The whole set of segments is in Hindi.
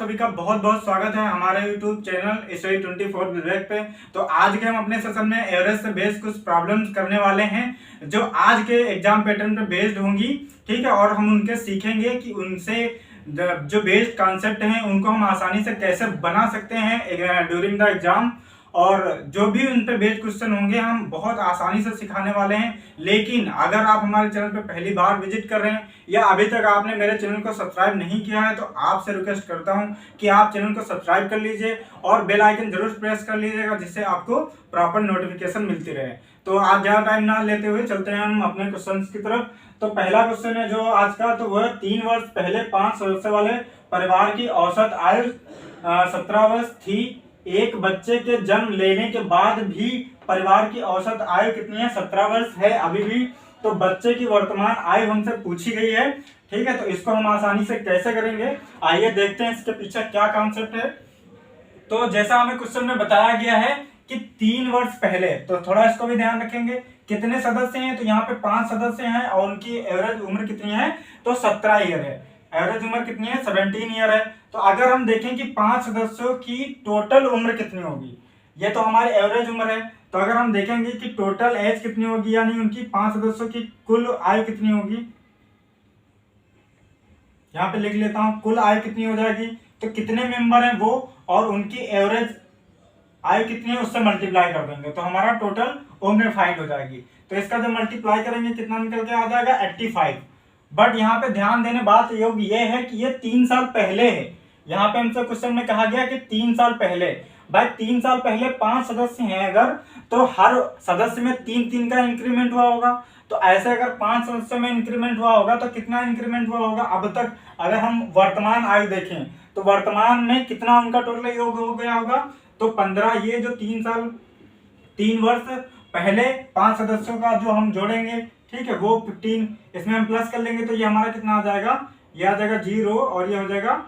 सभी का बहुत बहुत स्वागत है हमारे YouTube चैनल SOE 24 विवेक पे। तो आज के हम अपने सेशन में एवरेज से बेस्ड कुछ प्रॉब्लम्स करने वाले हैं जो आज के एग्जाम पैटर्न पे बेस्ड होंगी, ठीक है। और हम उनके सीखेंगे कि उनसे जो बेस्ड कॉन्सेप्ट हैं उनको हम आसानी से कैसे बना सकते हैं ड्यूरिंग द एग्जाम। और जो भी उन पे बेस्ड क्वेश्चन होंगे हम बहुत आसानी से सिखाने वाले हैं। लेकिन अगर आप हमारे चैनल पे पहली बार विजिट कर रहे हैं या अभी तक आपने मेरे चैनल को सब्सक्राइब नहीं किया है तो आपसे रिक्वेस्ट करता हूं कि आप चैनल को सब्सक्राइब कर लीजिए और बेल आइकन जरूर प्रेस कर लीजिएगा, जिससे आपको प्रॉपर नोटिफिकेशन मिलती रहे। तो आज ज़्यादा टाइम ना लेते हुए चलते हैं हम अपने क्वेश्चन की तरफ। तो पहला क्वेश्चन है जो आज का, तो वह 3 वर्ष पहले 5 सदस्य वाले परिवार की औसत आयु 17 वर्ष थी। एक बच्चे के जन्म लेने के बाद भी परिवार की औसत आयु कितनी है? 17 वर्ष है अभी भी। तो बच्चे की वर्तमान आयु हमसे पूछी गई है, ठीक है। तो इसको हम आसानी से कैसे करेंगे, आइए देखते हैं इसके पीछे क्या कॉन्सेप्ट है। तो जैसा हमें क्वेश्चन में बताया गया है कि 3 वर्ष पहले, तो थोड़ा इसको भी ध्यान रखेंगे। कितने सदस्य हैं? तो यहाँ पे 5 सदस्य हैं और उनकी एवरेज उम्र कितनी है? तो 17 ईयर है। एवरेज उम्र कितनी है? 17 ईयर है। तो अगर हम देखें कि 5 सदस्यों की टोटल उम्र कितनी होगी, ये तो हमारी एवरेज उम्र है। तो अगर हम देखेंगे कि टोटल एज कितनी होगी, यानी उनकी 5 सदस्यों की कुल आयु कितनी होगी, यहाँ पे लिख लेता हूं, कुल आयु कितनी हो जाएगी। तो कितने मेंबर हैं वो और उनकी एवरेज आयु कितनी है उससे मल्टीप्लाई कर देंगे तो हमारा टोटल उम्र फाइंड हो जाएगी। तो इसका जब मल्टीप्लाई करेंगे कितना निकल के आ जाएगा? 85। बट यहाँ पे ध्यान देने बात ये है कि ये 3 साल पहले है। यहाँ पे हमसे क्वेश्चन में कहा गया कि 3 साल पहले। भाई 3 साल पहले 5 सदस्य हैं अगर, तो हर सदस्य में 3-3 का इंक्रीमेंट हुआ होगा। तो ऐसे अगर 5 सदस्य में इंक्रीमेंट हुआ होगा तो कितना इंक्रीमेंट हुआ होगा अब तक? अगर हम वर्तमान आयु देखें तो वर्तमान में कितना उनका टोटल योग हो गया होगा? तो 15। ये जो 3 वर्ष पहले 5 सदस्यों का जो हम जोड़ेंगे, ठीक है, वो 15, इसमें हम प्लस कर लेंगे तो ये हमारा कितना आ जाएगा? ये आ जाएगा 0 और ये हो जाएगा,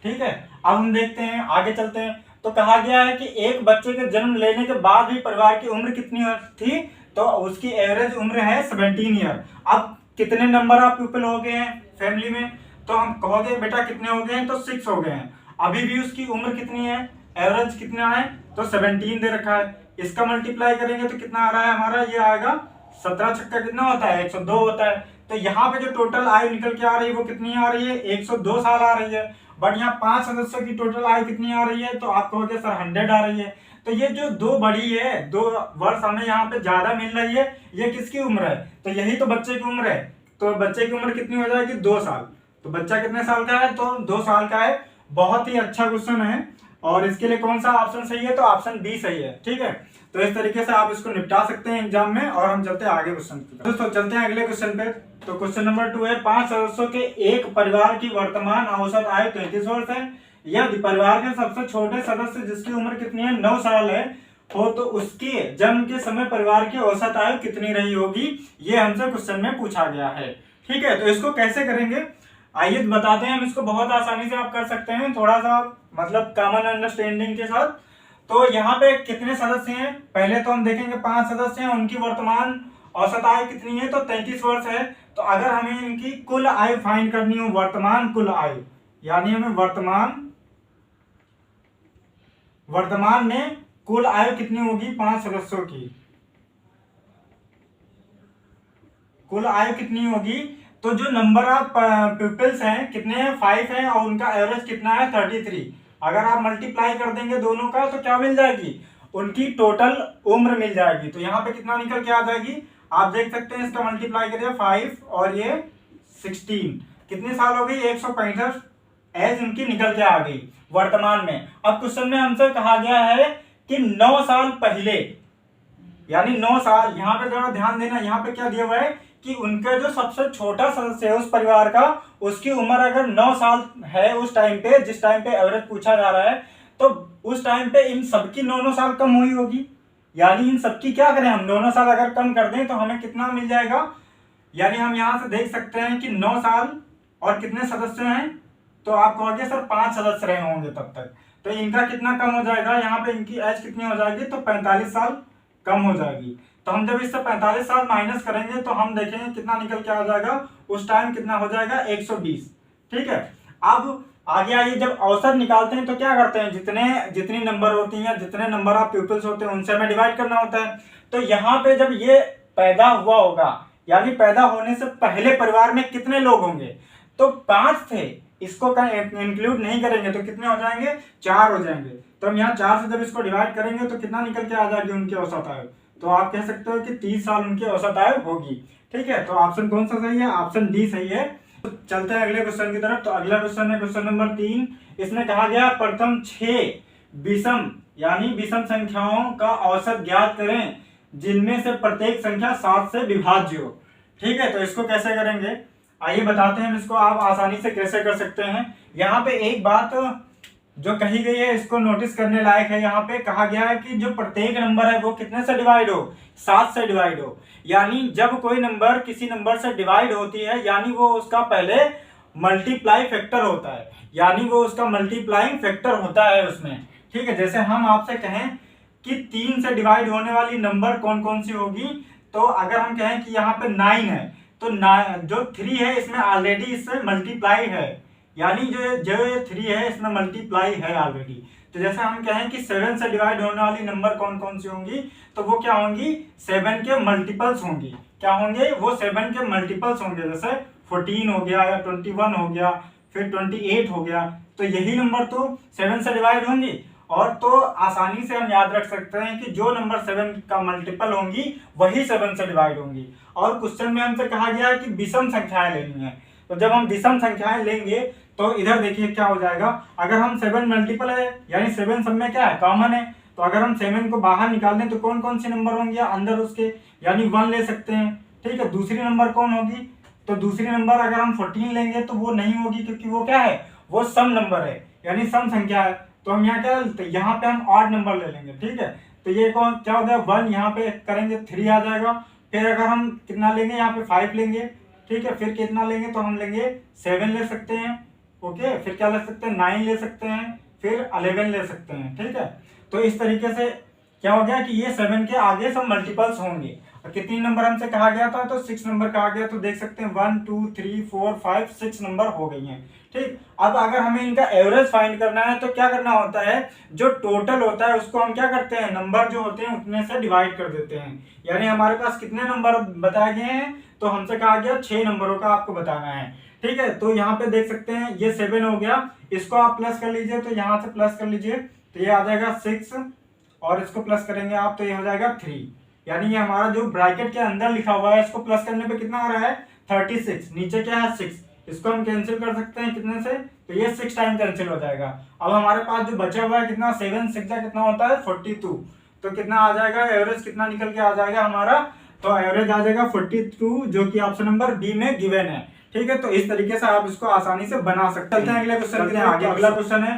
ठीक है। अब हम देखते हैं, आगे चलते हैं। तो कहा गया है कि एक बच्चे के जन्म लेने के बाद भी परिवार की उम्र कितनी थी? तो उसकी एवरेज उम्र है 17 ईयर। अब कितने नंबर ऑफ पीपल हो गए हैं फैमिली में? तो हम कहोगे बेटा कितने हो गए हैं? तो 6 हो गए हैं। अभी भी उसकी उम्र कितनी है? एवरेज कितना है? तो 17 दे रखा है। इसका मल्टीप्लाई करेंगे तो कितना आ रहा है हमारा? ये आएगा 17 छक्का कितना होता है? 102 होता है। तो यहाँ पे जो टोटल आयु निकल के आ रही है वो कितनी आ रही है? 102 साल आ रही है। बट यहाँ 5 सदस्यों की टोटल आयु कितनी आ रही है? तो आप कहोगे सर 100 आ रही है। तो ये जो 2 बड़ी है, 2 वर्ष हमें यहाँ पे ज्यादा मिल रही है, ये किसकी उम्र है? तो यही तो बच्चे की उम्र है। तो बच्चे की उम्र कितनी हो जाएगी? 2 साल। तो बच्चा कितने साल का है? तो 2 साल का है। बहुत ही अच्छा क्वेश्चन है और इसके लिए कौन सा ऑप्शन सही है? तो ऑप्शन बी सही है, ठीक है। तो इस तरीके से आप इसको निपटा सकते हैं एग्जाम में। और हम चलते हैं आगे क्वेश्चन की तरफ। दोस्तों चलते हैं अगले क्वेश्चन पे। तो क्वेश्चन नंबर 2 है, 5 सदस्यों के एक परिवार की वर्तमान औसत आयु 33 वर्ष है। यदि परिवार के सबसे छोटे सदस्य जिसकी उम्र कितनी है? 9 साल है हो, तो उसके जन्म के समय परिवार की औसत आयु कितनी रही होगी? ये हमसे क्वेश्चन में पूछा गया है, ठीक है। तो इसको कैसे करेंगे आइए बताते हैं हम। इसको बहुत आसानी से आप कर सकते हैं, थोड़ा सा मतलब कॉमन अंडरस्टैंडिंग के साथ। तो यहाँ पे कितने सदस्य हैं? पहले तो हम देखेंगे 5 सदस्य हैं, उनकी वर्तमान औसत आयु कितनी है? तो 33 वर्ष है। तो अगर हमें इनकी कुल आयु फाइंड करनी हो, वर्तमान कुल आयु, यानी हमें वर्तमान में कुल आयु कितनी होगी 5 सदस्यों की? कुल आयु कितनी होगी? तो जो नंबर ऑफ पीपल्स हैं कितने हैं? 5 हैं और उनका एवरेज कितना है? 33। अगर आप मल्टीप्लाई कर देंगे दोनों का तो क्या मिल जाएगी? उनकी टोटल उम्र मिल जाएगी। तो यहाँ पे कितना निकल के आ जाएगी? आप देख सकते हैं, इसका मल्टीप्लाई करिए 5 और ये 16, कितने साल हो गई? 165 एज उनकी निकल के आ गई वर्तमान में। अब क्वेश्चन में हमसे कहा गया है कि 9 साल पहले, यानी 9 साल, यहाँ पे जरा ध्यान देना, यहाँ पे क्या दिया हुआ है कि उनका जो सबसे छोटा सदस्य है उस परिवार का, उसकी उम्र अगर 9 साल है उस टाइम पे, जिस टाइम पे एवरेज पूछा जा रहा है, तो उस टाइम पे इन सबकी 9 साल कम हुई होगी। यानी इन सबकी क्या करें हम? 9 साल अगर कम कर दें तो हमें कितना मिल जाएगा? यानी हम यहाँ से देख सकते हैं कि 9 साल और कितने सदस्य हैं? तो आप कहोगे सर 5 सदस्य रहे होंगे तब तक। तो इनका कितना कम हो जाएगा? यहाँ पे इनकी एज कितनी हो जाएगी? तो 45 साल कम हो जाएगी। तो हम जब इससे 45 साल माइनस करेंगे तो हम देखेंगे कितना निकल के आ जाएगा। उस टाइम कितना हो जाएगा? 120, ठीक है। अब आगे आइए, जब औसत निकालते हैं तो क्या करते हैं, जितनी नंबर होती हैं, जितने नंबर ऑफ पीपल्स होते हैं उनसे हमें डिवाइड करना होता है। तो यहाँ पे जब ये पैदा हुआ होगा, यानी पैदा होने से पहले परिवार में कितने लोग होंगे, तो 5 थे, इसको इंक्लूड नहीं करेंगे तो कितने हो जाएंगे, 4 हो जाएंगे। तो हम यहाँ 4 से जब इसको डिवाइड करेंगे तो कितना निकल के आ जाएगी उनकी औसत आयु, तो आप कह सकते हो कि 30 साल उनकी औसत आयु होगी। ठीक है, तो ऑप्शन कौन सा सही है, ऑप्शन डी सही है। तो चलते हैं अगले क्वेश्चन की तरफ। तो अगला क्वेश्चन है क्वेश्चन नंबर 3। इसमें कहा गया प्रथम 6 विषम यानी विषम संख्याओं का औसत ज्ञात करें जिनमें से प्रत्येक संख्या 7 से विभाज्य हो। ठीक है, तो इसको कैसे करेंगे, आइए बताते हैं इसको आप आसानी से कैसे कर सकते हैं। यहाँ पे एक बात जो कही गई है इसको नोटिस करने लायक है। यहाँ पे कहा गया है कि जो प्रत्येक नंबर है वो कितने से डिवाइड हो, 7 से डिवाइड हो। यानी जब कोई नंबर किसी नंबर से डिवाइड होती है यानी वो उसका पहले मल्टीप्लाई फैक्टर होता है, यानी वो उसका मल्टीप्लाइंग फैक्टर होता है उसमें। ठीक है, जैसे हम आपसे कहें कि 3 से डिवाइड होने वाली नंबर कौन कौन सी होगी, तो अगर हम कहें कि यहाँ पे 9 है तो जो 3 है इसमें ऑलरेडी इससे मल्टीप्लाई है, यानी जो 3 है इसमें मल्टीप्लाई है ऑलरेडी। तो जैसे हम कहें कि 7 से डिवाइड होने वाली नंबर कौन कौन सी होंगी, तो वो क्या होंगी, 7 के मल्टीपल्स होंगी। क्या होंगे, वो 7 के मल्टीपल्स होंगे। जैसे 14 हो गया या 21 हो गया, फिर 28 हो गया, तो यही नंबर तो 7 से डिवाइड होंगी। और तो आसानी से हम याद रख सकते हैं कि जो नंबर 7 का मल्टीपल होंगी वही 7 से डिवाइड होंगी। और क्वेश्चन में हमसे कहा गया है कि विषम संख्याएं लेनी है, तो जब हम विषम संख्याएं लेंगे तो इधर देखिए क्या हो जाएगा। अगर हम 7 मल्टीपल है यानी 7 सब में क्या है, कॉमन है, तो अगर हम 7 को बाहर निकाल दें तो कौन कौन से नंबर होंगे अंदर उसके, यानी 1 ले सकते हैं। ठीक है, दूसरी नंबर कौन होगी, तो दूसरी नंबर अगर हम 14 लेंगे तो वो नहीं होगी, क्योंकि वो क्या है, वो सम नंबर है यानी सम संख्या है। तो हम यहाँ क्या, तो यहाँ पे हम ऑड नंबर ले लेंगे। ठीक है, तो ये कौन क्या हो गया, 1 यहाँ पे करेंगे 3 आ जाएगा। फिर अगर हम कितना लेंगे, यहाँ पे 5 लेंगे। ठीक है, फिर कितना लेंगे, तो हम लेंगे 7 ले सकते हैं। ओके, फिर क्या ले सकते हैं, 9 ले सकते हैं, फिर 11 ले सकते हैं। ठीक है, तो इस तरीके से क्या हो गया कि ये 7 के आगे सब मल्टीपल्स होंगे। और कितनी नंबर हमसे कहा गया था, तो 6 नंबर कहा गया, तो देख सकते हैं 1 2 3 4 5 6 नंबर हो गई हैं। ठीक, अब अगर हमें इनका एवरेज फाइंड करना है तो क्या करना होता है, जो टोटल होता है उसको हम क्या करते हैं, नंबर जो होते हैं उतने से डिवाइड कर देते हैं। यानी हमारे पास कितने नंबर बताए गए हैं, तो हमसे कहा गया 6 नंबरों का आपको बताना है। ठीक है, तो यहाँ पे देख सकते हैं ये 7 हो गया, इसको आप प्लस कर लीजिए, तो यहाँ से प्लस कर लीजिए तो ये आ जाएगा 6, और इसको प्लस करेंगे आप तो ये हो जाएगा 3। यानी ये हमारा जो ब्रैकेट के अंदर लिखा हुआ है इसको प्लस करने पे कितना आ रहा है, 36। नीचे क्या है, 6, इसको हम कैंसिल कर सकते हैं कितने से, तो ये 6 टाइम कैंसिल हो जाएगा। अब हमारे पास जो बचा हुआ है कितना, 7 6 कितना होता है 42, तो कितना आ जाएगा, एवरेज कितना निकल के आ जाएगा हमारा, तो एवरेज आ जाएगा 42, जो कि ऑप्शन नंबर बी में गिवन है। ठीक है, तो इस तरीके से आप इसको आसानी से बना सकते हैं। अगले क्वेश्चन के लिए आगे, अगला क्वेश्चन है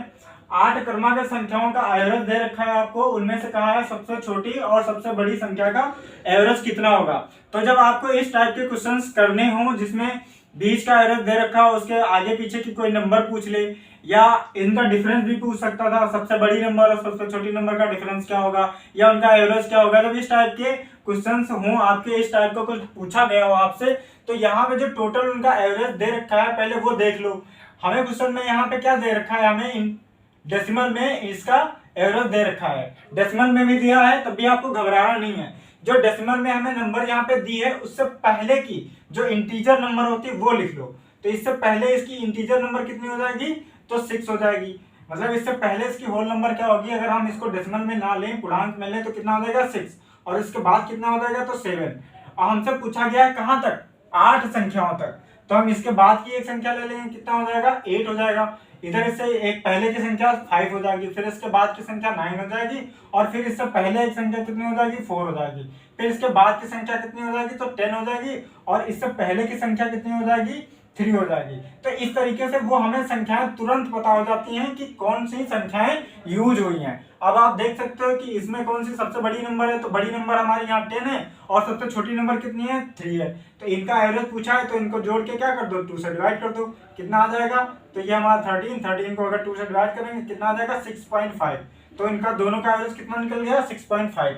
8 क्रमांक संख्याओं का एवरेज दे रखा है आपको, उनमें से कहा है सबसे छोटी और सबसे बड़ी संख्या का एवरेज कितना होगा। तो जब आपको इस टाइप के क्वेश्चंस करने हो जिसमें बीच का एवरेज दे रखा हो, उसके आगे पीछे की कोई नंबर पूछ ले, या इनका डिफरेंस भी पूछ सकता था, सबसे बड़ी नंबर और सबसे छोटी नंबर का डिफरेंस क्या होगा या उनका एवरेज क्या होगा। जब इस टाइप के क्वेश्चंस हो आपके, इस टाइप का कुछ पूछा गया हो आपसे, तो यहाँ पे जो टोटल उनका एवरेज दे रखा है पहले वो देख लो। हमें क्वेश्चन में यहाँ पे क्या दे रखा है, हमें डेसिमल में इसका एवरेज दे रखा है, डेसिमल में भी दिया है, तब भी आपको घबराना नहीं है। जो डेसिमल में हमें नंबर यहाँ पे दी है उससे पहले की जो इंटीजर नंबर होती है वो लिख लो। तो इससे पहले इसकी इंटीजर नंबर कितनी हो जाएगी, तो 6 हो जाएगी। मतलब इससे पहले इसकी होल नंबर क्या होगी, अगर हम इसको डेसिमल में ना लें, पूर्णांक में लें, तो कितना हो जाएगा 6, और इसके बाद कितना हो जाएगा, तो 7। और हमसे पूछा गया है कहाँ तक, 8 संख्याओं तक, तो हम इसके बाद की एक संख्या ले लेंगे, कितना हो जाएगा, 8 हो जाएगा। इधर इससे एक पहले की संख्या 5 हो जाएगी, फिर इसके बाद की संख्या 9 हो जाएगी, और फिर इससे पहले एक संख्या कितनी हो जाएगी, 4 हो जाएगी। फिर इसके बाद की संख्या कितनी हो जाएगी, तो 10 हो जाएगी, और इससे पहले की संख्या कितनी हो जाएगी, 3 हो जाएगी। तो इस तरीके से वो हमें संख्याएं तुरंत पता हो जाती हैं कि कौन सी संख्याएं यूज हुई हैं। अब आप देख सकते हो कि इसमें कौन सी सबसे बड़ी नंबर है, तो बड़ी नंबर हमारी यहाँ 10 है, और सबसे छोटी नंबर कितनी है, 3 है। तो इनका एवरेज पूछा है, तो इनको जोड़ के क्या कर दो, 2 से डिवाइड कर दो, कितना आ जाएगा, तो ये हमारा 13 को अगर 2 से डिवाइड करेंगे कितना आ जाएगा, 6.5। तो इनका दोनों का एवरेज कितना निकल गया, 6.5।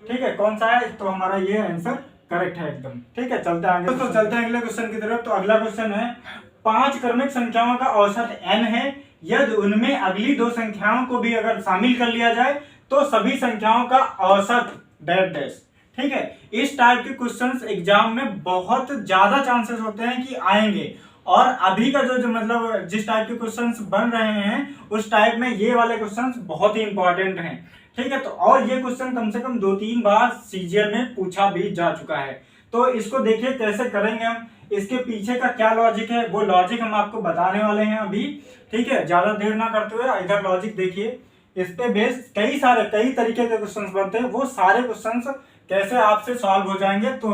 ठीक है, कौन सा है, तो हमारा ये आंसर करेक्ट है एकदम। ठीक है, चलते हैं आगे। तो चलते हैं अगले क्वेश्चन की तरफ। तो अगला क्वेश्चन है 5 क्रमिक संख्याओं का औसत n है, यदि उनमें अगली दो संख्याओं को भी अगर शामिल कर लिया जाए तो सभी संख्याओं का औसत डैश डैश। ठीक है, इस टाइप के क्वेश्चंस एग्जाम में बहुत ज्यादा चांसेस होते हैं कि आएंगे। और अभी का जो मतलब जिस टाइप के क्वेश्चंस बन रहे हैं उस टाइप में ये वाले क्वेश्चंस बहुत ही इंपॉर्टेंट हैं। ठीक है, तो और ये क्वेश्चन कम से कम 2-3 बार सीजीएल में पूछा भी जा चुका है। तो इसको देखिए कैसे करेंगे हम, इसके पीछे का क्या लॉजिक है वो लॉजिक हम आपको बताने वाले हैं अभी। ठीक है, ज्यादा देर ना करते हुए इधर लॉजिक देखिए। इस पे बेस कई तरीके के क्वेश्चंस बनते हैं, वो सारे क्वेश्चंस कैसे आपसे सॉल्व हो जाएंगे। तो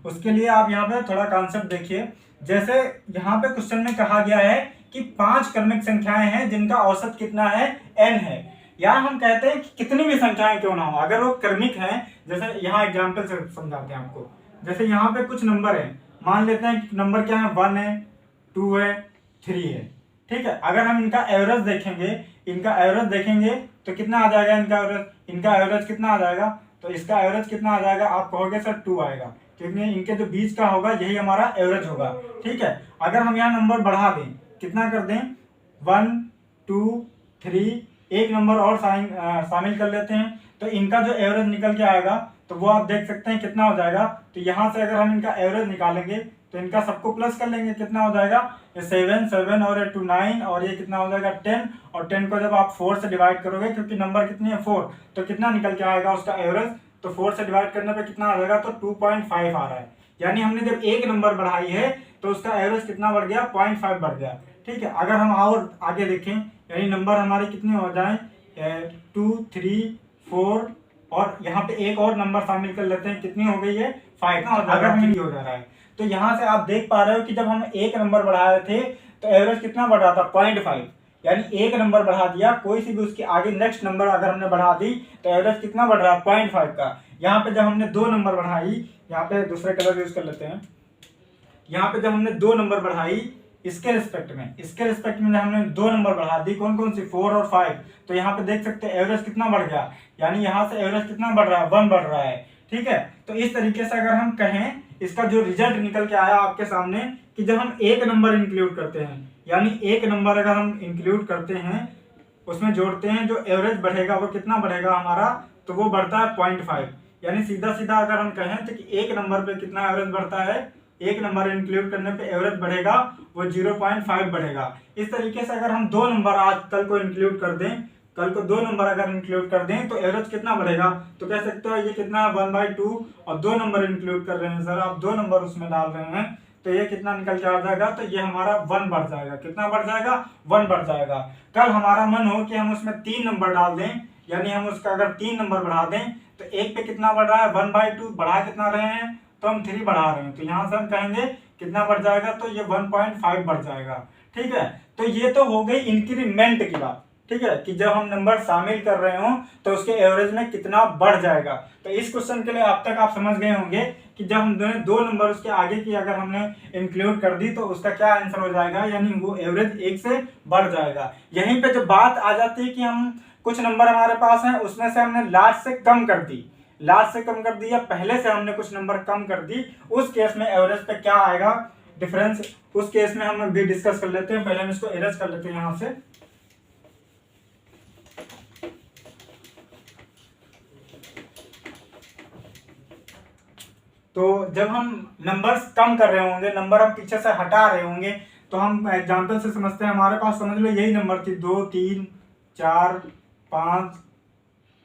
उसके लिए आप यहाँ पे थोड़ा कॉन्सेप्ट देखिए। जैसे यहाँ पे क्वेश्चन में कहा गया है कि 5 क्रमिक संख्याएं हैं जिनका औसत कितना है, n है। या हम कहते हैं कि कितनी भी संख्याएं क्यों ना हो, अगर वो क्रमिक हैं, जैसे यहाँ एग्जाम्पल से समझाते हैं आपको। जैसे यहाँ पे कुछ नंबर है, मान लेते हैं कि नंबर क्या है, 1 है, 2 है, 3 है। ठीक है, अगर हम इनका एवरेज देखेंगे तो कितना आ जाएगा इनका एवरेज कितना आ जाएगा, तो इसका एवरेज कितना आ जाएगा, आप कहोगे सर 2 आएगा, क्योंकि इनके जो बीच का होगा यही हमारा एवरेज होगा। ठीक है, अगर हम यहाँ नंबर बढ़ा दें, कितना कर दें, 1 2 3, एक नंबर और शामिल कर लेते हैं, तो इनका जो एवरेज निकल के आएगा तो वो आप देख सकते हैं कितना हो जाएगा। तो यहाँ से अगर हम इनका एवरेज निकालेंगे तो इनका सबको प्लस कर लेंगे, कितना हो जाएगा, ये 7 और ये 2 9 और ये कितना हो जाएगा 10, और 10 को जब आप 4 से डिवाइड करोगे, क्योंकि नंबर कितनी है 4, तो कितना निकल के आएगा उसका एवरेज, तो 4 से डिवाइड करने पे कितना आ जाएगा, तो 2.5 आ रहा है। यानी हमने जब एक नंबर बढ़ाई है तो उसका एवरेज कितना बढ़ गया, 0.5 बढ़ गया। ठीक है, अगर हम और आगे देखें, यानी नंबर हमारे कितने हो जाए, 2 3 4, और यहाँ पे एक और नंबर शामिल कर लेते हैं, कितनी हो गई है 5, अगर हम हो जा रहा है। तो यहाँ से आप देख पा रहे हो कि जब हम एक नंबर बढ़ाए थे तो एवरेज कितना बढ़ रहा था, 0.5। यानी एक नंबर बढ़ा दिया, कोई सी भी उसके आगे नेक्स्ट नंबर अगर हमने बढ़ा दी तो एवरेज कितना बढ़ रहा है, 0.5 का। यहाँ पे जब हमने 2 नंबर बढ़ाई, यहाँ पे दूसरे कलर यूज कर लेते हैं, यहाँ पे जब हमने 2 नंबर बढ़ाई इसके रिस्पेक्ट में जब हमने 2 नंबर बढ़ा दी, कौन कौन सी, 4 और 5, तो यहाँ पे देख सकते हैं एवरेज कितना बढ़ गया, यानी यहाँ से एवरेज कितना बढ़ रहा है, 1 बढ़ रहा है। ठीक है, तो इस तरीके से अगर हम कहें, इसका जो रिजल्ट निकल के आया आपके सामने कि जब हम एक नंबर इंक्लूड करते हैं, यानी एक नंबर अगर हम इंक्लूड करते हैं उसमें जोड़ते हैं, जो एवरेज बढ़ेगा वो कितना बढ़ेगा हमारा, तो वो बढ़ता है 0.5। यानी सीधा सीधा अगर हम कहें तो कि एक नंबर पे कितना एवरेज बढ़ता है, एक नंबर इंक्लूड करने पे एवरेज बढ़ेगा वो 0.5 बढ़ेगा। इस तरीके से अगर हम 2 नंबर आज कल को इंक्लूड कर दें, कल को 2 नंबर अगर इंक्लूड कर दें तो एवरेज कितना बढ़ेगा, तो कह सकते हो ये कितना 1/2, और 2 नंबर इंक्लूड कर रहे हैं सर आप, 2 नंबर उसमें डाल रहे हैं, तो ये कितना निकल के आ जाएगा, तो ये हमारा 1 बढ़ जाएगा। कितना बढ़ जाएगा, 1 बढ़ जाएगा। कल हमारा मन हो कि हम उसमें 3 नंबर डाल दें, यानी हम उसका अगर 3 नंबर बढ़ा दें तो एक पे कितना बढ़ रहा है, 1/2, बढ़ा कितना रहे हैं, तो हम 3 बढ़ा रहे हैं, तो यहाँ से हम कहेंगे कितना बढ़ जाएगा, तो ये 1.5 बढ़ जाएगा। ठीक है, तो ये तो हो गई इंक्रीमेंट की बात। ठीक है, कि जब हम नंबर शामिल कर रहे हो तो उसके एवरेज में कितना बढ़ जाएगा। तो इस क्वेश्चन के लिए अब तक आप समझ गए होंगे कि जब हम 2 नंबर उसके आगे की अगर हमने इंक्लूड कर दी तो उसका क्या आंसर हो जाएगा, यानी वो एवरेज 1 से बढ़ जाएगा। यहीं पे जो बात आ जाती है कि हम कुछ नंबर हमारे पास हैं उसमें से हमने लास्ट से कम कर दी, या पहले से हमने कुछ नंबर कम कर दी, उस केस में एवरेज पे क्या आएगा डिफरेंस, उस केस में हम भी डिस्कस कर लेते हैं। पहले हम इसको एरेज कर लेते हैं यहाँ से। तो जब हम नंबर्स कम कर रहे होंगे, नंबर हम पीछे से हटा रहे होंगे, तो हम एग्जांपल से समझते हैं, हमारे पास समझ लो यही नंबर थी, 2 3 4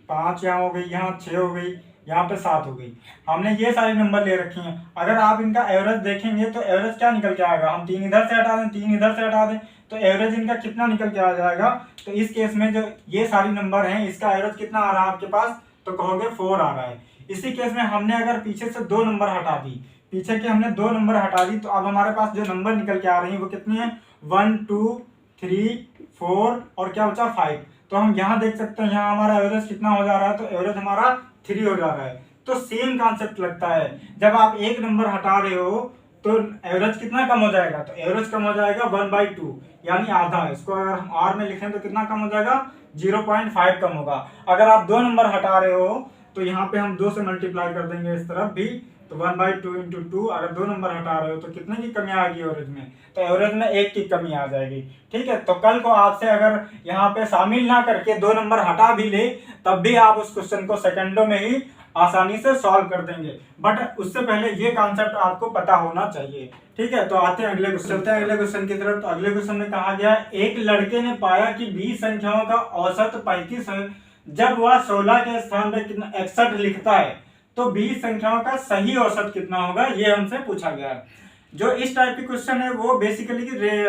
5 यहाँ हो गई, यहाँ 6 हो गई, यहाँ पे 7 हो गई। हमने ये सारे नंबर ले रखे हैं। अगर आप इनका एवरेज देखेंगे तो एवरेज क्या निकल के आएगा, हम 3 इधर से हटा दें, 3 इधर से हटा दें, तो एवरेज इनका कितना निकल के आ जाएगा। तो इस केस में जो ये सारी नंबर हैं इसका एवरेज कितना आ रहा है आपके पास, तो कहोगे 4 आ रहा है। इसी केस में हमने अगर पीछे से 2 नंबर हटा दी, पीछे के हमने 2 नंबर हटा दी, तो अब हमारे पास जो नंबर निकल के आ रही है वो कितनी है, 1 2 3 4 और क्या बचा 5। तो हम यहाँ देख सकते हैं यहाँ हमारा एवरेज कितना हो जा रहा है, तो एवरेज हमारा 3 हो जा रहा है। तो सेम कॉन्सेप्ट लगता है, जब आप एक नंबर हटा रहे हो तो एवरेज कितना कम हो जाएगा, तो एवरेज कम हो जाएगा 1/2, यानी आधा। इसको अगर हम आर में लिखें तो कितना कम हो जाएगा, 0.5 कम होगा। अगर आप 2 नंबर हटा रहे हो तो यहाँ पे हम 2 से मल्टीप्लाई कर देंगे इस तरफ भी, तो 1/2 इंटू 2, अगर 2 नंबर हटा रहे हो तो कितने की कमी आएगी एवरेज में, तो एवरेज में 1 की कमी आ जाएगी। ठीक है, तो कल को आपसे अगर यहाँ पे शामिल ना करके 2 नंबर हटा भी ले, तब भी आप उस क्वेश्चन को सेकंडों में ही आसानी से सॉल्व कर देंगे। बट उससे पहले ये कॉन्सेप्ट आपको पता होना चाहिए। ठीक है, तो आते हैं अगले क्वेश्चन, चलते हैं अगले क्वेश्चन की तरफ। तो अगले क्वेश्चन में कहा गया है, एक लड़के ने पाया कि 20 संख्याओं का औसत 35 है। जब वह 16 के स्थान पर कितना 61 लिखता है, तो 20 संख्याओं का सही औसत कितना होगा, ये हमसे पूछा गया है। जो इस टाइप के क्वेश्चन है वो बेसिकली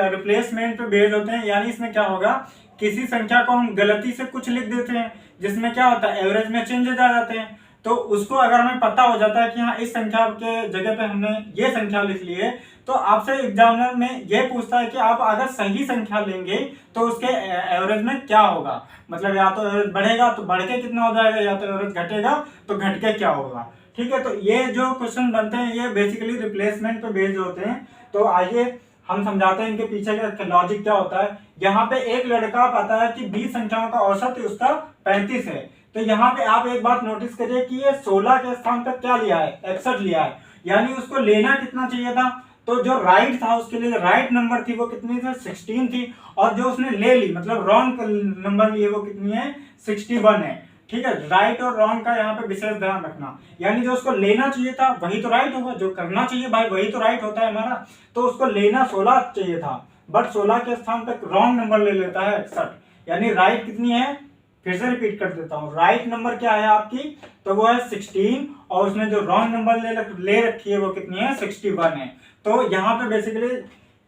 रिप्लेसमेंट पे बेस्ड होते हैं। यानी इसमें क्या होगा, किसी संख्या को हम गलती से कुछ लिख देते हैं, जिसमें क्या होता है एवरेज में चेंजेस आ जाते हैं। तो उसको अगर हमें पता हो जाता है कि हाँ इस संख्या के जगह पे हमने ये संख्या लिख ली है, तो आपसे एग्जामिनर में ये पूछता है कि आप अगर सही संख्या लेंगे तो उसके एवरेज में क्या होगा। मतलब या तो एवरेज बढ़ेगा तो बढ़ के कितना हो जाएगा, या तो एवरेज घटेगा तो घट के क्या होगा। ठीक है, तो ये जो क्वेश्चन बनते हैं ये बेसिकली रिप्लेसमेंट पे बेस्ड होते हैं। तो आइए हम समझाते हैं इनके पीछे का लॉजिक क्या होता है। यहाँ पे एक लड़का पाता है कि 20 संख्याओं का औसत उसका 35 है। तो यहाँ पे आप एक बात नोटिस करिए कि ये 16 के स्थान पर क्या लिया है, 61 लिया है। यानी उसको लेना कितना चाहिए था, तो जो राइट था उसके लिए राइट नंबर थी वो कितनी थी, 16 थी। और जो उसने ले ली मतलब रॉन्ग नंबर लिए वो कितनी है, 61 है। ठीक है, राइट और रॉन्ग का यहाँ पे विशेष ध्यान रखना। यानी जो उसको लेना चाहिए था वही तो राइट होगा, जो करना चाहिए भाई वही तो राइट होता है हमारा। तो उसको लेना 16 चाहिए था, बट 16 के स्थान पर रॉन्ग नंबर ले लेता है 61। यानी राइट कितनी है, फिर से रिपीट कर देता हूँ, राइट नंबर क्या है आपकी, तो वो है 16, और उसने जो रॉन्ग नंबर ले रखी है वो कितनी है, 61 है। तो यहाँ पे बेसिकली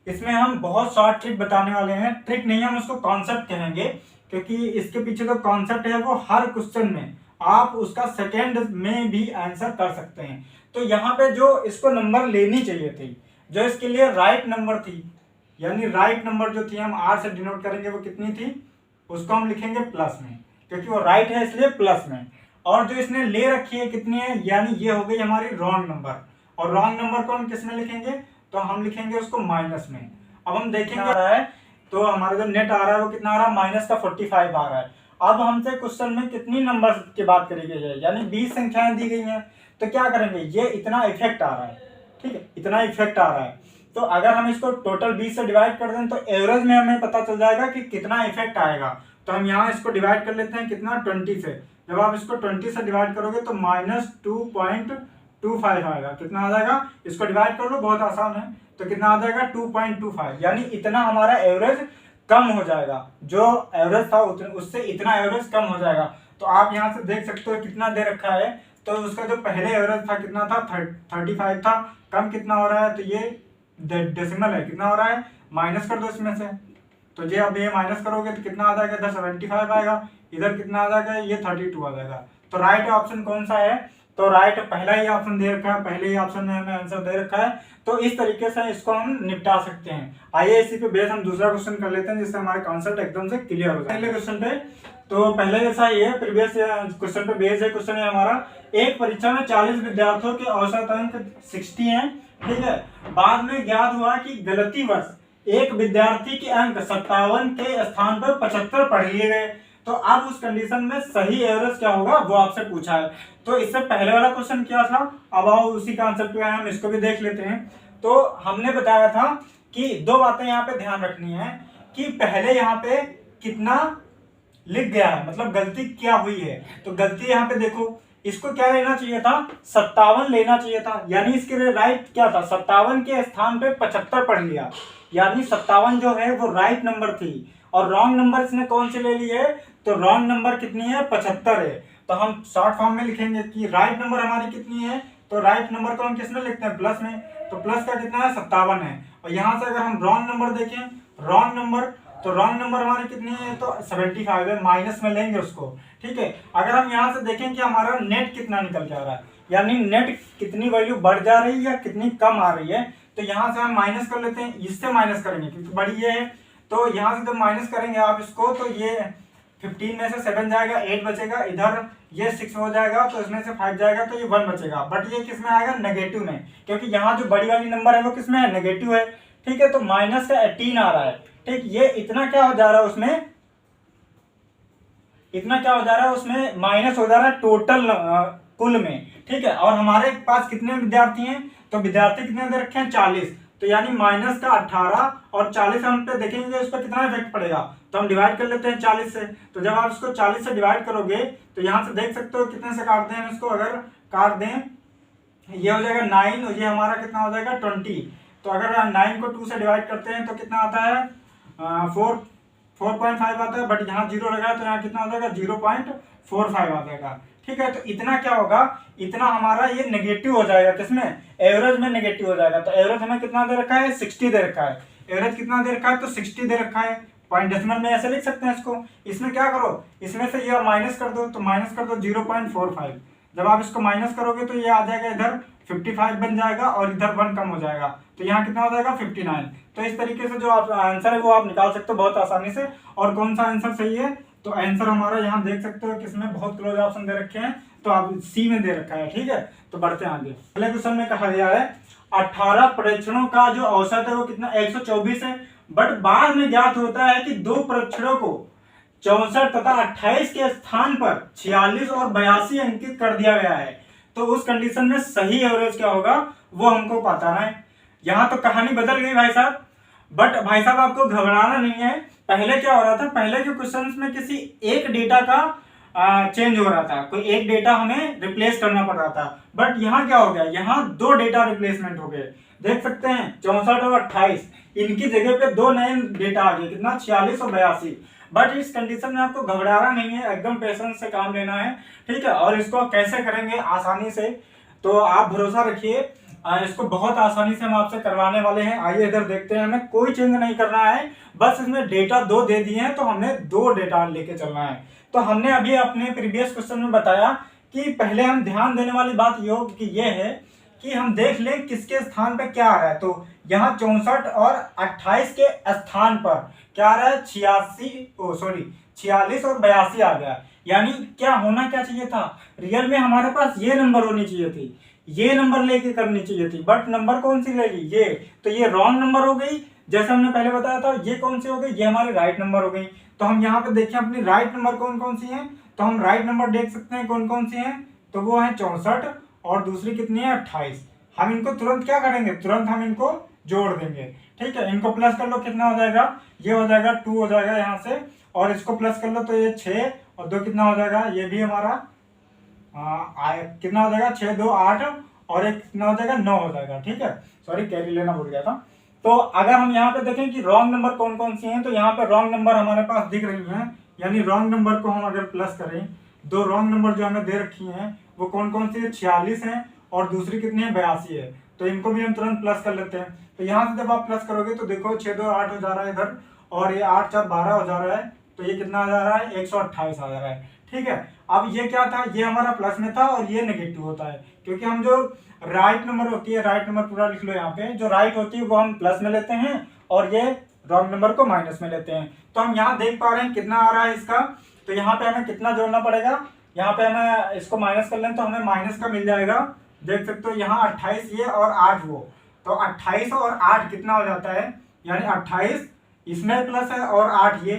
इसमें हम बहुत शॉर्ट ट्रिक बताने वाले हैं। ट्रिक नहीं, हम उसको कॉन्सेप्ट कहेंगे, क्योंकि इसके पीछे जो कॉन्सेप्ट है वो हर क्वेश्चन में आप उसका सेकेंड में भी आंसर कर सकते हैं। तो यहाँ पे जो इसको नंबर लेनी चाहिए थी, जो इसके लिए राइट नंबर थी, यानी राइट नंबर जो थी हम आर से डिनोट करेंगे, वो कितनी थी, उसको हम लिखेंगे प्लस में, क्योंकि वो राइट है इसलिए प्लस में। और जो इसने ले रखी है कितनी है, यानी ये हो गई हमारी रॉन्ग नंबर। और रॉन्ग नंबर को हम किस में लिखेंगे, तो हम लिखेंगे उसको माइनस में। अब हम देखेंगे आ रहा है, तो हमारा जो नेट आ रहा है वो कितना आ रहा है, माइनस का 45 आ रहा है। अब हमसे क्वेश्चन में कितनी नंबर की बात करी गई है, यानी 20 संख्याएं दी गई हैं। तो क्या करेंगे, ये इतना इफेक्ट आ रहा है। ठीक है, इतना इफेक्ट आ रहा है। तो अगर हम इसको टोटल 20 से डिवाइड कर दें तो एवरेज में हमें पता चल जाएगा कि कितना इफेक्ट आएगा। तो हम यहाँ इसको डिवाइड कर लेते हैं कितना, 20 से। जब आप इसको 20 से डिवाइड करोगे तो -2.25 आएगा। कितना आ जाएगा, इसको डिवाइड कर लो, बहुत आसान है। तो कितना आ जाएगा 2.25, यानी इतना हमारा एवरेज कम हो जाएगा। जो एवरेज था उससे इतना एवरेज कम हो जाएगा। तो आप यहाँ से देख सकते हो कितना दे रखा है। तो उसका जो पहले एवरेज था कितना था, 35 था। कम कितना हो रहा है, तो ये डेसिमल है, कितना हो रहा है, माइनस कर दो इसमें से। तो ये अब ये माइनस करोगे तो कितना आ जाएगा, इधर 75 आएगा, इधर कितना आ जाएगा, ये 32 आ जाएगा। तो राइट ऑप्शन कौन सा है, तो राइट पहला ही ऑप्शन दे रखा है, पहले ही ऑप्शन में हमें आंसर दे रखा है। तो इस तरीके से इसको हम निपटा सकते हैं। आइए इसी पे बेस हम दूसरा क्वेश्चन कर लेते हैं, जिससे हमारे कॉन्सेप्ट एकदम से क्लियर हो जाए। पहले क्वेश्चन पे, तो पहले जैसा ये है, प्रीवियस क्वेश्चन पे बेस है। क्वेश्चन है हमारा, एक परीक्षा में 40 विद्यार्थियों के औसत अंक 60 हैं। ठीक है, बाद में ज्ञात हुआ कि गलतीवश एक विद्यार्थी के अंक 57 के स्थान पर 75 पढ़ लिए गए। तो अब उस कंडीशन में सही एवरेज क्या होगा वो आपसे पूछा है। तो इससे पहले वाला क्वेश्चन क्या था, अब आओ उसी कॉन्सेप्ट पे हम इसको भी देख लेते हैं। तो हमने बताया था कि दो बातें यहाँ पे ध्यान रखनी है, कि पहले यहाँ पे कितना लिख गया है, मतलब गलती क्या हुई है। तो गलती यहाँ पे देखो, इसको क्या लेना चाहिए था, 57 लेना चाहिए था। यानी इसके लिए राइट क्या था, 57 के स्थान पे 75 पढ़ लिया। यानी 57 जो है वो राइट नंबर थी, और रॉन्ग नंबर इसने कौन से ले ली है, तो रॉन्ग नंबर कितनी है, 75 है। तो हम शॉर्ट फॉर्म में लिखेंगे कि राइट नंबर हमारी कितनी है, तो राइट नंबर को हम किस में लिखते हैं, प्लस में। तो प्लस का कितना है, 57 है। और यहाँ से अगर हम रॉन्ग नंबर देखें, रॉन्ग नंबर, तो रॉन्ग नंबर हमारी कितनी है, तो 75 है, माइनस में लेंगे उसको। ठीक है, अगर हम यहाँ से देखें कि हमारा नेट कितना निकल के आ रहा है, यानी नेट कितनी वैल्यू बढ़ जा रही है या कितनी कम आ रही है, तो यहाँ से हम माइनस कर लेते हैं, इससे माइनस करेंगे क्योंकि बड़ी ये है। तो यहाँ से जब माइनस करेंगे आप इसको, तो ये 15 में से 7 जाएगा, 8 बचेगा, इधर ये 6 हो जाएगा, तो इसमें से 5 जाएगा, तो ये 1 बचेगा। बट ये किस में आएगा, नेगेटिव में, क्योंकि यहाँ जो बड़ी वाली नंबर है वो किस में है, नेगेटिव है। ठीक है, तो माइनस का 18 आ रहा है। ठीक, ये इतना क्या हो जा रहा है उसमें, इतना क्या हो जा रहा है उसमें, माइनस हो जा रहा है टोटल कुल में। ठीक है। और हमारे पास कितने विद्यार्थी हैं, तो विद्यार्थी कितने दे रखे हैं 40, तो यानी माइनस का 18 और 40 हम पे देखेंगे इस पर कितना इफेक्ट पड़ेगा, तो हम डिवाइड कर लेते हैं 40 से। तो जब आप इसको 40 से डिवाइड करोगे तो यहाँ से देख सकते हो कितने से काटते हैं इसको, अगर काट दें ये हो जाएगा 9 और ये हमारा कितना हो जाएगा 20। तो अगर 9 को 2 से डिवाइड करते हैं तो कितना आता है 4.5 आता है, बट यहाँ 0 लगा तो यहाँ कितना हो जाएगा 0.45 आ जाएगा। ठीक है, तो इतना क्या होगा, इतना हमारा ये नेगेटिव हो जाएगा, किसमें, एवरेज में नेगेटिव हो जाएगा। तो एवरेज हमें कितना दे रखा है 60 दे रखा है, एवरेज कितना दे रखा है तो 60 दे रखा है। पॉइंट डेसिमल में ऐसे लिख सकते हैं इसको। इसमें क्या करो, इसमें से ये माइनस कर दो, तो माइनस कर दो 0.45। जब आप इसको माइनस करोगे तो ये आ जाएगा इधर 55 बन जाएगा और इधर 1 कम हो जाएगा, तो यहाँ कितना हो जाएगा 59। तो इस तरीके से जो आप आंसर है वो आप निकाल सकते हो बहुत आसानी से। और कौन सा आंसर सही है, तो आंसर हमारा यहाँ देख सकते हो किसमें बहुत क्लोज ऑप्शन दे रखे हैं, तो आप सी में दे रखा है। ठीक है, तो बढ़ते हैं आगे। अगले क्वेश्चन में कहा गया है 18 परीक्षणों का जो औसत है वो कितना 124 है, बट बाद में ज्ञात होता है कि 2 परीक्षणों को 64 तथा 28 के स्थान पर 46 और 82 अंकित कर दिया गया है। तो उस कंडीशन में सही एवरेज क्या होगा वो हमको बताना है। यहाँ तो कहानी बदल गई भाई साहब, बट भाई साहब आपको घबराना नहीं है। पहले क्या हो रहा था, पहले के क्वेश्चंस में किसी एक डेटा का चेंज हो रहा था, कोई एक डेटा हमें रिप्लेस करना पड़ रहा था, बट यहाँ क्या हो गया, यहाँ 2 डेटा रिप्लेसमेंट हो गए। देख सकते हैं 64 और 28, इनकी जगह पे 2 नए डेटा आ गए, कितना 46 और 82। बट इस कंडीशन में आपको घबराना नहीं है, एकदम पेशेंस से काम लेना है। ठीक है, और इसको कैसे करेंगे आसानी से, तो आप भरोसा रखिए इसको बहुत आसानी से हम आपसे करवाने वाले हैं। आइए इधर देखते हैं, हमें कोई चेंज नहीं करना है, बस इसमें डेटा 2 दे दिए हैं तो हमें 2 डेटा लेके चलना है। तो हमने अभी अपने प्रीवियस क्वेश्चन में बताया कि पहले हम ध्यान देने वाली बात ये है कि हम देख लें किसके स्थान पे क्या आ रहा है। तो यहाँ 64 और 28 के स्थान पर क्या आ रहा है 46 और 82 आ गया। यानी क्या होना क्या चाहिए था, रियल में हमारे पास ये नंबर होनी चाहिए थी, ये नंबर लेके करनी चाहिए थी, बट नंबर कौन सी लेगी ये, तो ये रॉन्ग नंबर हो गई। जैसे हमने पहले बताया था ये कौन सी हो गई, ये हमारी राइट नंबर हो गई। तो हम यहाँ पे देखें अपनी राइट नंबर कौन कौन सी हैं, तो हम राइट नंबर देख सकते हैं कौन कौन सी हैं, तो वो है 64 और दूसरी कितनी है 28। हम इनको तुरंत क्या करेंगे, तुरंत हम इनको जोड़ देंगे। ठीक है, इनको प्लस कर लो, कितना हो जाएगा, ये हो जाएगा 2 हो जाएगा यहाँ से, और इसको प्लस कर लो तो ये 6 और 2 कितना हो जाएगा, ये भी हमारा कितना हो जाएगा 6 2 8 और एक कितना हो जाएगा 9 हो जाएगा। ठीक है, सॉरी कैरी लेना भूल गया था। तो अगर हम यहाँ पे देखें कि रॉन्ग नंबर कौन कौन सी हैं, तो यहाँ पे रॉन्ग नंबर हमारे पास दिख रही हैं, यानी रॉन्ग नंबर को हम अगर प्लस करें, 2 रॉन्ग नंबर जो हमें दे रखी हैं वो कौन कौन सी है 46 है और दूसरी कितनी है 82 है। तो इनको भी हम तुरंत प्लस कर लेते हैं। तो यहाँ से जब आप प्लस करोगे तो देखो 6 2 8 हो जा रहा है इधर, और ये 8 4 12 हो जा रहा है, तो ये कितना आ जा रहा है 128 आ जा रहा है। ठीक है, अब ये क्या था, ये हमारा प्लस में था और ये नेगेटिव होता है, क्योंकि हम जो राइट नंबर होती है, राइट नंबर पूरा लिख लो यहाँ पे, जो राइट होती है वो हम प्लस में लेते हैं और ये रॉन्ग नंबर को माइनस में लेते हैं। तो हम यहाँ देख पा रहे हैं कितना आ रहा है इसका, तो यहाँ पे हमें कितना जोड़ना पड़ेगा, यहाँ पे हमें इसको माइनस कर लें तो हमें माइनस का मिल जाएगा। देख सकते हो यहाँ 28 ये और 8 वो, तो 28 और 8 कितना हो जाता है, यानी 28 इसमें प्लस है और 8 ये,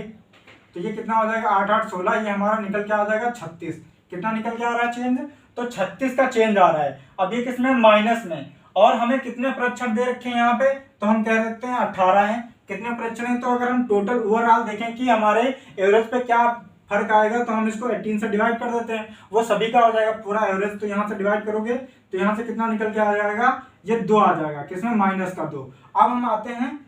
तो ये कितना हो जाएगा 8 8 16, ये हमारा निकल के आ जाएगा 36। कितना निकल के आ रहा है चेंज, तो 36 का चेंज आ रहा है। अब ये किसमें, माइनस में, और हमें कितने परीक्षण दे रखे हैं यहाँ पे, तो हम कह सकते हैं 18 हैं। कितने परीक्षण हैं, तो अगर हम टोटल ओवरऑल देखें कि हमारे एवरेज पे क्या फर्क आएगा, तो हम इसको 18 से डिवाइड कर देते हैं, वो सभी का हो जाएगा पूरा एवरेज। तो यहाँ से डिवाइड करोगे तो यहाँ से कितना निकल के आ जाएगा, ये 2 आ जाएगा, किसमें माइनस का 2। अब हम आते हैं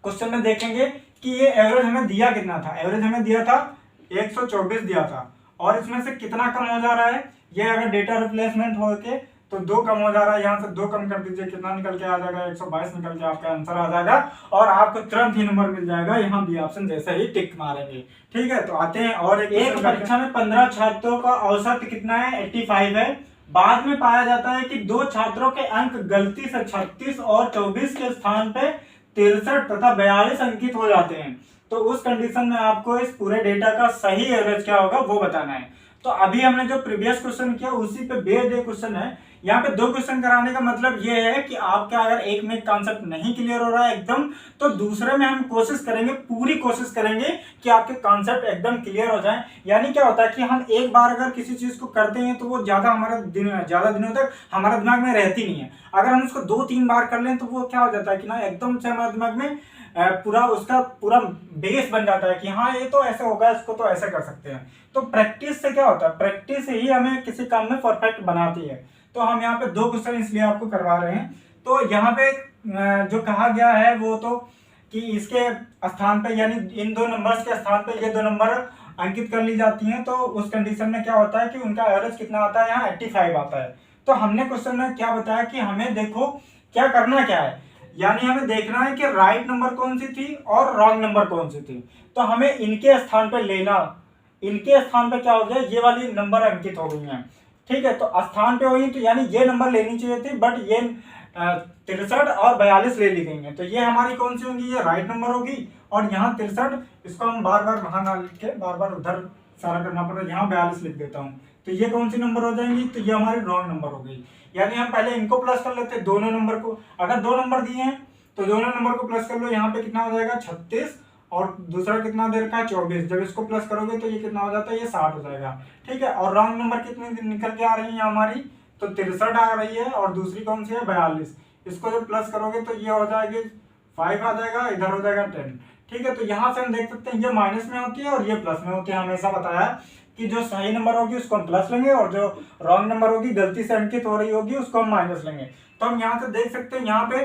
क्वेश्चन में, देखेंगे कि ये एवरेज हमें दिया कितना था, एवरेज हमें दिया था 124 दिया था, और इसमें से कितना कम हो जा रहा है, ये अगर डेटा रिप्लेसमेंट हो के तो 2 कम हो जा रहा है, यहाँ से 2 कम कर दीजिए, कितना निकल के आ जाएगा 122 निकल के आपका आंसर आ जाएगा, और आपको तुरंत ही नंबर मिल जाएगा यहाँ बी ऑप्शन जैसे ही टिक मारेंगे। ठीक है, तो आते हैं और एक परीक्षा में 15 छात्रों का औसत कितना है 85 है। बाद में पाया जाता है कि 2 छात्रों के अंक गलती से 36 और 24 के स्थान पे 63 तथा 42 अंकित हो जाते हैं। तो उस कंडीशन में आपको इस पूरे डेटा का सही एवरेज क्या होगा वो बताना है। तो अभी हमने जो प्रीवियस क्वेश्चन किया उसी पे बेस्ड एक क्वेश्चन है यहाँ पे 2 क्वेश्चन कराने का मतलब ये है कि आपका अगर एक में कॉन्सेप्ट नहीं क्लियर हो रहा है एकदम, तो दूसरे में हम कोशिश करेंगे, पूरी कोशिश करेंगे कि आपके कॉन्सेप्ट एकदम क्लियर हो जाए। यानी क्या होता है कि हम एक बार अगर किसी चीज को करते हैं तो वो ज्यादा दिनों तक हमारा दिमाग में रहती नहीं है। अगर हम उसको 2-3 बार कर लें तो वो क्या हो जाता है कि ना एकदम से हमारे दिमाग में पूरा उसका पूरा बेस बन जाता है कि हाँ ये तो ऐसे होगा, इसको तो ऐसे कर सकते हैं। तो प्रैक्टिस से क्या होता है, प्रैक्टिस ही हमें किसी काम में परफेक्ट बनाती है। तो हम यहाँ पे 2 क्वेश्चन इसलिए आपको करवा रहे हैं। तो यहाँ पे जो कहा गया है वो तो कि इसके स्थान पे यानी इन 2 नंबर्स के स्थान पे ये 2 नंबर अंकित कर ली जाती हैं। तो उस कंडीशन में क्या होता है कि उनका एवरेज कितना आता है, यहाँ 85 आता है। तो हमने क्वेश्चन में क्या बताया कि हमें देखो क्या करना क्या है, यानी हमें देखना है कि राइट नंबर कौन सी थी और रॉन्ग नंबर कौन सी थी। तो हमें इनके स्थान पे लेना, इनके स्थान पे क्या हो गया, ये वाली नंबर अंकित हो गई हैं, ठीक है। तो स्थान पे हुई तो यानी ये नंबर लेनी चाहिए थी, बट ये 63 और 42 ले ली गई हैं। तो ये हमारी कौन सी होंगी, ये राइट नंबर होगी। और यहाँ 63, इसको हम बार बार वहां ना लिख के बार बार उधर सारा करना पड़ रहा है, यहाँ 42 लिख देता हूँ। तो ये कौन सी नंबर हो जाएंगी, तो ये हमारी रॉन्ग नंबर हो गई। यानी हम पहले इनको प्लस कर लेते हैं, दोनों नंबर को। अगर 2 नंबर दिए हैं तो दोनों नंबर को प्लस कर लो। यहाँ पे कितना हो जाएगा 36 और दूसरा कितना दे रखा है 24। जब इसको प्लस करोगे तो ये कितना हो जाता है, ये 60 हो जाएगा, ठीक है। और रॉन्ग नंबर कितनी निकल के आ रही है हमारी, तो 63 आ रही है और दूसरी कौन सी है 42। इसको जब प्लस करोगे तो ये हो जाएगी 5 आ जाएगा, इधर हो जाएगा 10, ठीक है। तो यहाँ से हम देख सकते हैं ये माइनस में होती है और ये प्लस में होती है। हमेशा बताया कि जो सही नंबर होगी उसको हम प्लस लेंगे और जो रॉन्ग नंबर होगी गलती से अंकित हो रही होगी उसको हम माइनस लेंगे। तो हम यहाँ से देख सकते हैं, यहाँ पे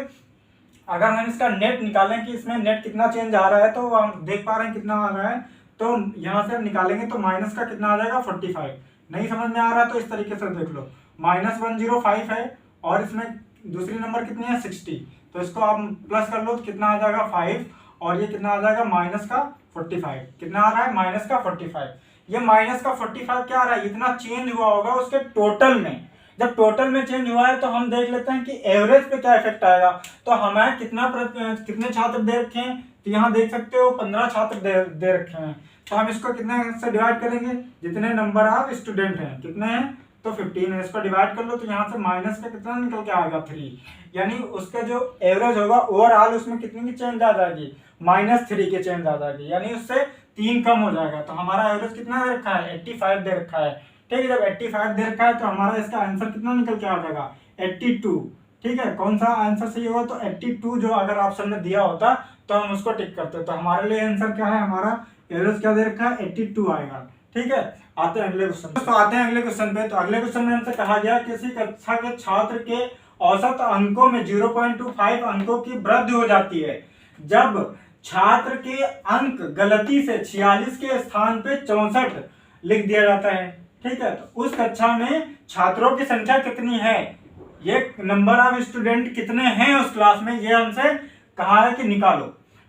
अगर हम इसका नेट निकालें कि इसमें नेट कितना चेंज आ रहा है, तो हम देख पा रहे हैं कितना आ रहा है। तो यहाँ से हम निकालेंगे तो माइनस का कितना आ जाएगा 45। नहीं समझ में आ रहा तो इस तरीके से देख लो, -105 है और इसमें दूसरी नंबर कितनी है 60। तो इसको आप प्लस कर लो तो कितना आ जाएगा 5 और ये कितना आ जाएगा माइनस का 45। कितना आ रहा है माइनस का 45। ये माइनस का 45 क्या आ रहा है, इतना चेंज हुआ होगा उसके टोटल में। जब टोटल में चेंज हुआ है तो हम देख लेते हैं कि एवरेज पे क्या इफेक्ट आएगा। तो हमें कितने छात्र दे रखे हैं, तो यहाँ देख सकते हो 15 छात्र दे रखे हैं। तो हम इसको कितने से डिवाइड करेंगे, जितने नंबर ऑफ स्टूडेंट हैं कितने हैं तो 15 है, इसको डिवाइड कर लो। तो यहाँ से माइनस का कितना निकल के आएगा 3, यानी उसका जो एवरेज होगा ओवरऑल उसमें कितनी की चेंज आ जाएगी, -3 की चेंज आ जाएगी, यानी उससे 3 कम हो जाएगा। तो हमारा एवरेज कितना दे रखा है 85 दे रखा है, ठीक है। जब 85 दे रखा है तो हमारा इसका आंसर कितना निकल के आ जाएगा 82, ठीक है। कौन सा आंसर सही होगा, तो 82 जो अगर ऑप्शन में दिया होता तो हम उसको टिक करते। तो हमारे लिए आंसर क्या है, हमारा एवरेज क्या दे रखा है 82 आएगा, ठीक है। आते हैं अगले क्वेश्चन पे। तो आते हैं अगले क्वेश्चन पे। तो अगले क्वेश्चन में हमसे कहा गया किसी कक्षा के छात्र के औसत अंकों में 0.25 अंकों की वृद्धि हो जाती है जब छात्र के अंक गलती से 46 के स्थान पे 64 लिख दिया जाता है, ठीक है। तो उस कक्षा में छात्रों की संख्या कितनी है, ये नंबर ऑफ स्टूडेंट कितने हैं उस क्लास में, ये हमसे कहा है कि निकालो।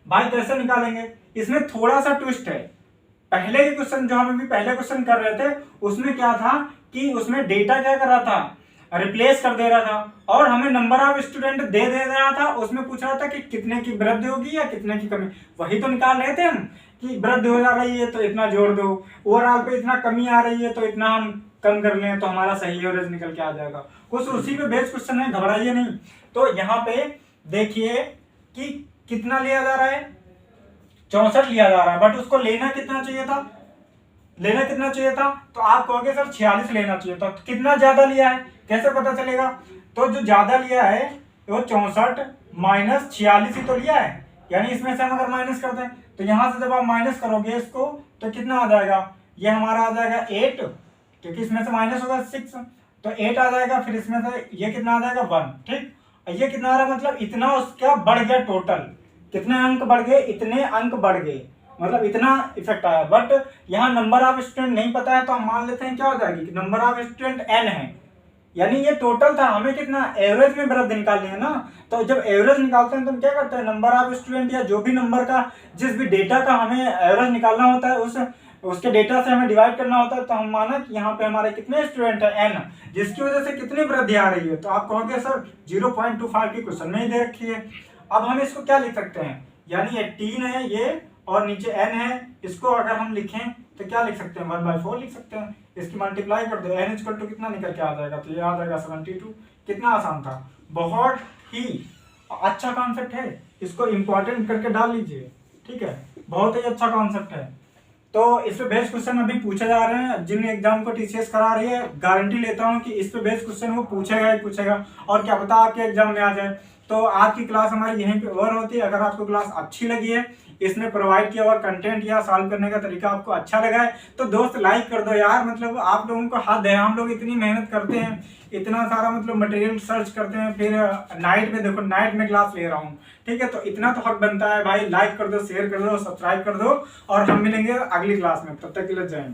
भाई कैसे निकालेंगे, इसमें थोड़ा सा ट्विस्ट है। पहले के क्वेश्चन जो हम अभी पहले क्वेश्चन कर रहे थे उसमें क्या था कि उसमें डेटा क्या कर रहा था, रिप्लेस कर दे रहा था और हमें नंबर ऑफ स्टूडेंट दे रहा था। उसमें पूछ रहा था कि कितने की वृद्धि होगी या कितने की कमी, वही तो निकाल रहे थे हम कि वृद्धि हो जा रही है तो इतना जोड़ दो, ओवरऑल पे इतना कमी आ रही है तो इतना हम कम कर लें, तो हमारा सही एवरेज निकल के आ जाएगा। कुछ उसी पे बेस्ड क्वेश्चन है, घबराइए नहीं। तो यहाँ पे देखिए कि कितना लिया जा रहा है 64 लिया जा रहा है, बट उसको लेना कितना चाहिए था, तो आप कहोगे सर 46 लेना चाहिए था। तो कितना ज्यादा लिया है कैसे पता चलेगा, तो जो ज्यादा लिया है वो 64 माइनस 46 ही तो लिया है, यानी इसमें से हम अगर माइनस करते हैं तो यहाँ से जब आप माइनस करोगे इसको तो कितना आ जाएगा, ये हमारा आ जाएगा 8, क्योंकि इसमें से माइनस होगा 6 तो 8 आ जाएगा। फिर इसमें से ये कितना आ जाएगा 1, ठीक। ये कितना आ रहा है, मतलब इतना उसका बढ़ गया, टोटल कितने अंक बढ़ गए, इतने अंक बढ़ गए, मतलब इतना इफेक्ट आया। बट यहाँ नंबर ऑफ स्टूडेंट नहीं पता है तो हम मान लेते हैं क्या हो जाएगी कि नंबर ऑफ स्टूडेंट n है, यानी ये टोटल था, हमें कितना एवरेज में वृद्धि निकालनी है ना। तो जब एवरेज निकालते हैं तो हम क्या करते हैं, नंबर ऑफ स्टूडेंट या जो भी नंबर का जिस भी डेटा का हमें एवरेज निकालना होता है उसके डेटा से हमें डिवाइड करना होता है। तो हम माना कि यहाँ पे हमारे कितने स्टूडेंट है n, जिसकी वजह से कितनी वृद्धि आ रही है। तो आप कहोगे सर 0.25 की क्वेश्चन में ही दे रखी है। अब हम इसको क्या लिख सकते हैं, यानी ये 3 है ये और नीचे n है, इसको अगर हम लिखें तो क्या लिख सकते हैं, 1/4 लिख सकते हैं। इसकी मल्टीप्लाई कर दो, n इक्वल टू कितना निकल के आ जाएगा, तो ये आ जाएगा 72। कितना आसान था, बहुत ही अच्छा कॉन्सेप्ट है, इसको इंपॉर्टेंट करके डाल लीजिए, ठीक है, बहुत ही अच्छा कॉन्सेप्ट है। तो इस पे बेस्ट क्वेश्चन अभी पूछे जा रहे हैं, जिन एग्जाम को टीसीएस करा रही है, गारंटी लेता हूँ कि इस पे बेस्ट क्वेश्चन वो पूछेगा ही पूछेगा, और क्या पता आपके एग्जाम में आ जाए। तो आज की क्लास हमारी यहीं पे ओवर होती है। अगर आपको क्लास अच्छी लगी है, इसमें प्रोवाइड किया हुआ कंटेंट या सॉल्व करने का तरीका आपको अच्छा लगा है, तो दोस्त लाइक कर दो यार, मतलब आप लोगों को हद है, हम लोग इतनी मेहनत करते हैं, इतना सारा मतलब मटेरियल सर्च करते हैं, फिर नाइट में देखो, नाइट में क्लास ले रहा हूँ, ठीक है, तो इतना तो हक बनता है भाई, लाइक कर दो, शेयर कर दो, सब्सक्राइब कर दो, और हम मिलेंगे अगली क्लास में, तब तक के लिए जय हिंद।